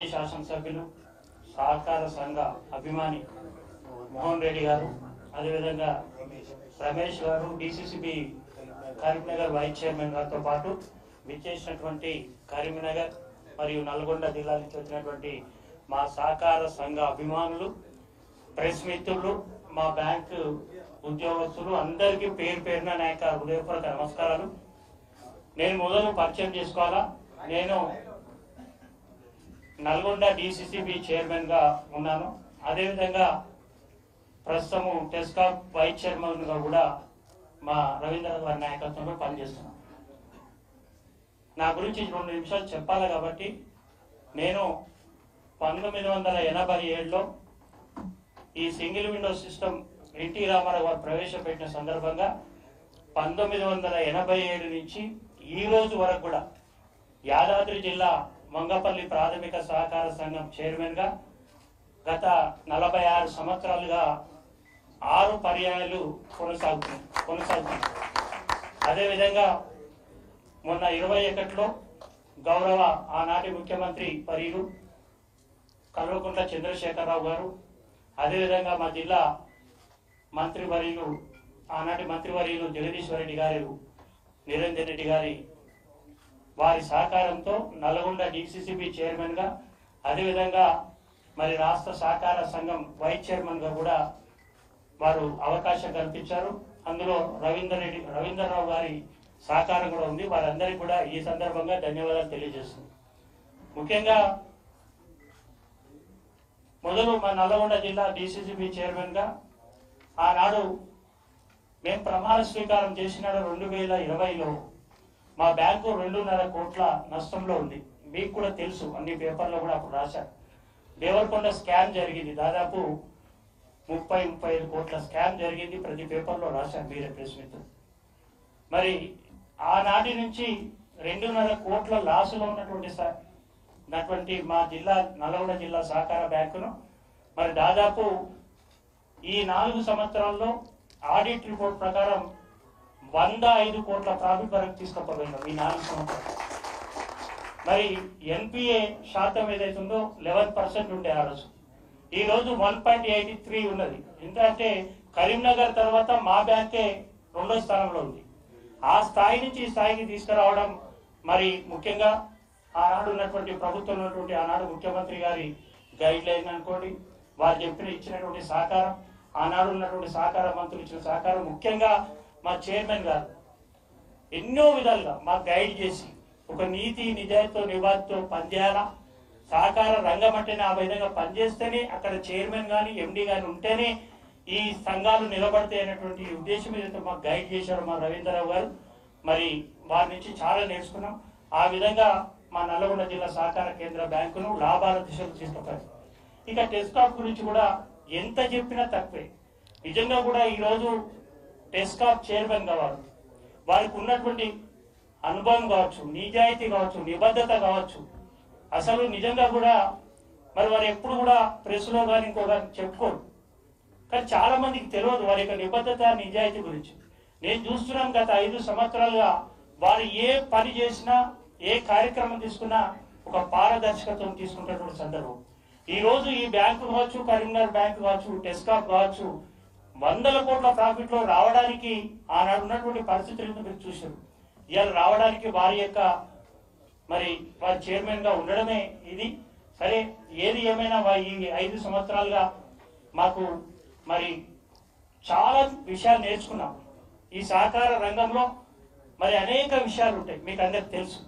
శాసనసభ్యులు సహకార సంఘ అభిమాని మోహన్ రెడ్డి గారు, అదేవిధంగా రమేష్ గారు, డిసిసిబి కరీంనగర్ వైస్ చైర్మన్ గారితో పాటు విచ్చేసినటువంటి కరీంనగర్ మరియు నల్గొండ జిల్లా నుంచి వచ్చినటువంటి మా సహకార సంఘ అభిమానులు, ప్రెస్ మిత్రులు, మా బ్యాంకు ఉద్యోగస్తులు అందరికీ పేరు పేరున నా యొక్క హృదయపూర్వక నమస్కారాలు. నేను మొదలు పరిచయం చేసుకోవాలా. నేను నల్గొండ డిసిసిబి చైర్మన్ గా ఉన్నాను. అదేవిధంగా ప్రస్తుతము టెస్కాప్ వైస్ చైర్మన్ గా కూడా మా రవీంద్ర గారి నాయకత్వంలో పనిచేస్తున్నాను. నా గురించి 2 నిమిషాలు చెప్పాలి కాబట్టి, నేను 1987లో ఈ single window system NT Rama Rao garu ప్రవేశపెట్టిన సందర్భంగా 1987 నుంచి ఈ రోజు వరకు కూడా యాదాద్రి జిల్లా మంగపల్లి ప్రాథమిక సహకార సంఘం చైర్మన్ గా గత 46 సంవత్సరాలుగా 6 పర్యాయాలు కొనసాగుతుంది. అదేవిధంగా మొన్న 21లో గౌరవ ఆనాటి ముఖ్యమంత్రి వర్యులు కల్వకుంట్ల చంద్రశేఖరరావు గారు, అదేవిధంగా మా జిల్లా మంత్రివర్యులు ఆనాటి మంత్రివర్యులు జగదీశ్వర్ రెడ్డి గారు, నిరంజన్ రెడ్డి గారి వారి సహకారంతో నల్గొండ డిసిసిబి చైర్మన్ గా, అదేవిధంగా మరి రాష్ట్ర సహకార సంఘం వైస్ చైర్మన్ గా కూడా వారు అవకాశం కల్పించారు. అందులో రవీంద్రరావు గారి సహకారం కూడా ఉంది. వారందరికీ కూడా ఈ సందర్భంగా ధన్యవాదాలు తెలియజేస్తుంది. ముఖ్యంగా మొదలు మా నల్గొండ జిల్లా డిసిసిబి చైర్మన్ గా ఆనాడు మేము ప్రమాణ స్వీకారం చేసిన 2020లో మా బ్యాంకు 2.5 కోట్ల నష్టంలో ఉంది. మీకు కూడా తెలుసు, అన్ని పేపర్లో కూడా అప్పుడు రాశారు. దేవరకొండ స్కామ్ జరిగింది, దాదాపు 30-35 కోట్ల స్కామ్ జరిగింది. ప్రతి పేపర్లో రాశారు, మీరే ప్రెస్ మిత్రులు. మరి ఆనాటి నుంచి 2.5 కోట్ల లాసులో ఉన్నటువంటి మా జిల్లా నల్గొండ జిల్లా సహకార బ్యాంకును మరి దాదాపు ఈ 4 సంవత్సరాల్లో ఆడిట్ రిపోర్ట్ ప్రకారం 105 కోట్ల ప్రాఫిట్ వరకు తీసుకుపోయినాం ఈ 4 సంవత్సరాలు. మరి ఎన్పిఏ శాతం ఏదైతుందో 11% ఉండే ఆ రోజు. ఈ రోజు 1.83 ఉన్నది. ఎందుకంటే కరీంనగర్ తర్వాత మా బ్యాంకే 2వ స్థానంలో ఉంది. ఆ స్థాయి నుంచి ఈ స్థాయికి తీసుకురావడం మరి ముఖ్యంగా ఆనాడు ఉన్నటువంటి ప్రభుత్వం ఉన్నటువంటి ఆనాడు ముఖ్యమంత్రి గారి గైడ్ లైన్ అనుకోండి, వారు ఇచ్చినటువంటి సహకారం, ఆనాడు ఉన్నటువంటి సహకార మంత్రులు ఇచ్చిన సహకారం, ముఖ్యంగా మా చైర్మన్ గారు ఎన్నో విధాలుగా మాకు గైడ్ చేసి ఒక నీతి నిజాయితీతో నివాదితో పనిచేయాలా, సహకార రంగం అంటేనే ఆ విధంగా పనిచేస్తేనే అక్కడ చైర్మన్ కానీ ఎండి కానీ ఉంటేనే ఈ సంఘాలు నిలబడతాయి అనేటువంటి ఉద్దేశం ఏదైతే మాకు గైడ్ చేశారో మా రవీంద్రరావు గారు, మరి వారి నుంచి చాలా నేర్చుకున్నాం. ఆ విధంగా మా నల్గొండ జిల్లా సహకార కేంద్ర బ్యాంకును లాభాల దిశలో తీసుకుపోయారు. ఇక టెస్కాప్ గురించి కూడా ఎంత చెప్పినా తక్కువే. నిజంగా కూడా ఈరోజు టెస్కాప్ చైర్మన్ కావాలి, వారికి ఉన్నటువంటి అనుభవం కావచ్చు, నిజాయితీ కావచ్చు, నిబద్ధత కావచ్చు, అసలు నిజంగా కూడా మరి వారు ఎప్పుడు కూడా ప్రెస్లో కానీ ఇంకోగా చెప్పుకోరు. కానీ చాలా మందికి తెలియదు వారి యొక్క నిబద్ధత నిజాయితీ గురించి. నేను చూస్తున్నాను గత 5 సంవత్సరాలుగా వారు ఏ పని చేసినా, ఏ కార్యక్రమం తీసుకున్నా ఒక పారదర్శకతను తీసుకుంటున్నటువంటి సందర్భం. ఈ రోజు ఈ బ్యాంకు కావచ్చు, కరీంనగర్ బ్యాంకు కావచ్చు, టెస్కాప్ కావచ్చు, 100 కోట్ల ప్రాఫిట్ లో రావడానికి ఆనాడు ఉన్నటువంటి పరిస్థితులను మీరు చూశారు. ఇవాళ రావడానికి వారి యొక్క మరి వారి చైర్మన్ గా ఉండడమే ఇది. సరే, ఏది ఏమైనా ఈ 5 సంవత్సరాలుగా మాకు మరి చాలా విషయాలు నేర్చుకున్నాం. ఈ సహకార రంగంలో మరి అనేక విషయాలు ఉంటాయి, మీకు అందరికి తెలుసు.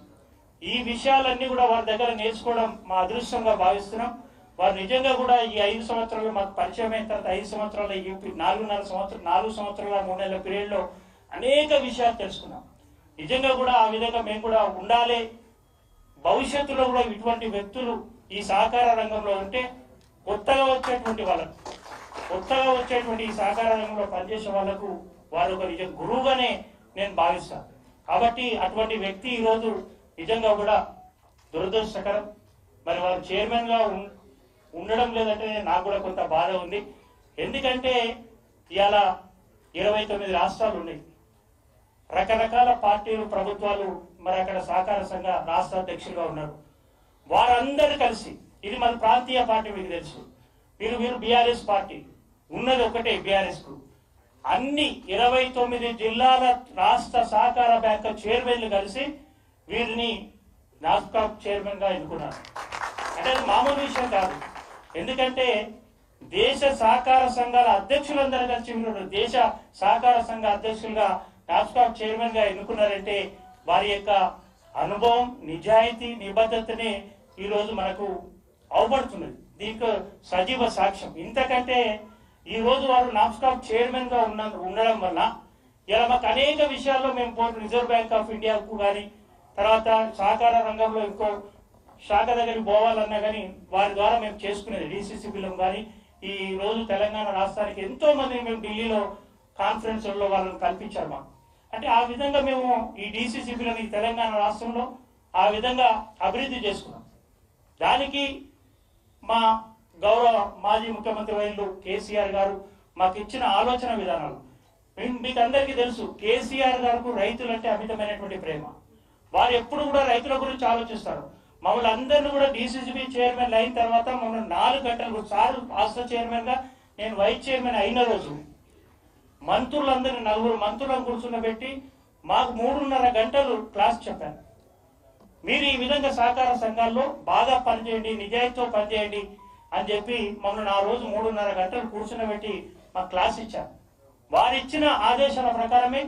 ఈ విషయాలన్నీ కూడా వారి దగ్గర నేర్చుకోవడం మా అదృష్టంగా భావిస్తున్నాం. వారు నిజంగా కూడా ఈ 5 సంవత్సరాలు మాకు పరిచయం అయిన తర్వాత 5 సంవత్సరాల 4 సంవత్సరాల 3 నెలల పీరియడ్ లో అనేక విషయాలు తెలుసుకున్నాం. నిజంగా కూడా ఆ విధంగా మేము కూడా ఉండాలి. భవిష్యత్తులో కూడా ఇటువంటి వ్యక్తులు ఈ సహకార రంగంలో ఉంటే కొత్తగా వచ్చేటువంటి ఈ సహకార రంగంలో పనిచేసే వాళ్లకు వారు ఒక నిజం గురువుగానే నేను భావిస్తాను. కాబట్టి అటువంటి వ్యక్తి ఈరోజు నిజంగా కూడా దురదృష్టకరం. మరి వారు చైర్మన్ గా ఉండడం లేదంటే నాకు కూడా కొంత బాధ ఉంది. ఎందుకంటే ఇవాళ 29 రాష్ట్రాలు ఉన్నాయి, రకరకాల పార్టీలు, ప్రభుత్వాలు, మరి అక్కడ సహకార సంఘ రాష్ట్ర అధ్యక్షులుగా ఉన్నారు. వారందరూ కలిసి ఇది మన ప్రాంతీయ పార్టీ, మీకు తెలుసు. మీరు బీఆర్ఎస్ పార్టీ ఉన్నది ఒకటే బీఆర్ఎస్ కు. అన్ని 29 జిల్లాల రాష్ట్ర సహకార బ్యాంక్ చైర్మన్లు కలిసి వీరిని నాస్కాప్ చైర్మన్ గా ఎన్నుకున్నారు. అంటే అది మామూలు విషయం కాదు. ఎందుకంటే దేశ సహకార సంఘాల అధ్యక్షులందరూ కలిసి వీరు దేశ సహకార సంఘ అధ్యక్షులుగా నాస్కాప్ చైర్మన్ గా ఎన్నుకున్నారంటే వారి యొక్క అనుభవం, నిజాయితీ, నిబద్ధతనే ఈ రోజు మనకు అవపడుతున్నది. దీనికి సజీవ సాక్ష్యం. ఇంతకంటే ఈ రోజు వారు నాస్కాప్ చైర్మన్ గా ఉండడం వల్ల ఇలా మాకు అనేక విషయాల్లో మేము రిజర్వ్ బ్యాంక్ ఆఫ్ ఇండియాకు కానీ తర్వాత సహకార రంగంలో ఇంకో శాఖ దగ్గరికి పోవాలన్నా కానీ వారి ద్వారా మేము చేసుకునేది డిసిసిబిలో కానీ ఈ రోజు తెలంగాణ రాష్ట్రానికి ఎంతో మందిని మేము ఢిల్లీలో కాన్ఫరెన్స్లలో వాళ్ళని కల్పించారు మాకు. అంటే ఆ విధంగా మేము ఈ డిసిసిబిలని తెలంగాణ రాష్ట్రంలో ఆ విధంగా అభివృద్ధి చేసుకున్నాం. దానికి మా గౌరవ మాజీ ముఖ్యమంత్రి వర్యులు కేసీఆర్ గారు మాకు ఇచ్చిన ఆలోచన విధానాలు మీకు అందరికీ తెలుసు. కేసీఆర్ గారికి రైతులంటే అమితమైనటువంటి ప్రేమ. వారు ఎప్పుడు కూడా రైతుల గురించి ఆలోచిస్తారు. మమ్మల్ని అందరినీ కూడా డిసిసిబి చైర్మన్ అయిన తర్వాత మమ్మల్ని 4 గంటలు సార్ రాష్ట్ర చైర్మన్ గా నేను వైస్ చైర్మన్ అయిన రోజు మంత్రులందరినీ 4 మంత్రులను కూర్చున్నబెట్టి మాకు 3.5 గంటలు క్లాస్ చెప్పాను. మీరు ఈ విధంగా సహకార సంఘాల్లో బాగా పనిచేయండి, నిజాయితీతో పనిచేయండి అని చెప్పి మమ్మల్ని ఆ రోజు 3.5 గంటలు కూర్చున్నబెట్టి మాకు క్లాస్ ఇచ్చారు. వారిచ్చిన ఆదేశాల ప్రకారమే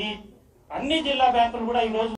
ఈ అన్ని జిల్లా బ్యాంకులు కూడా ఈ రోజు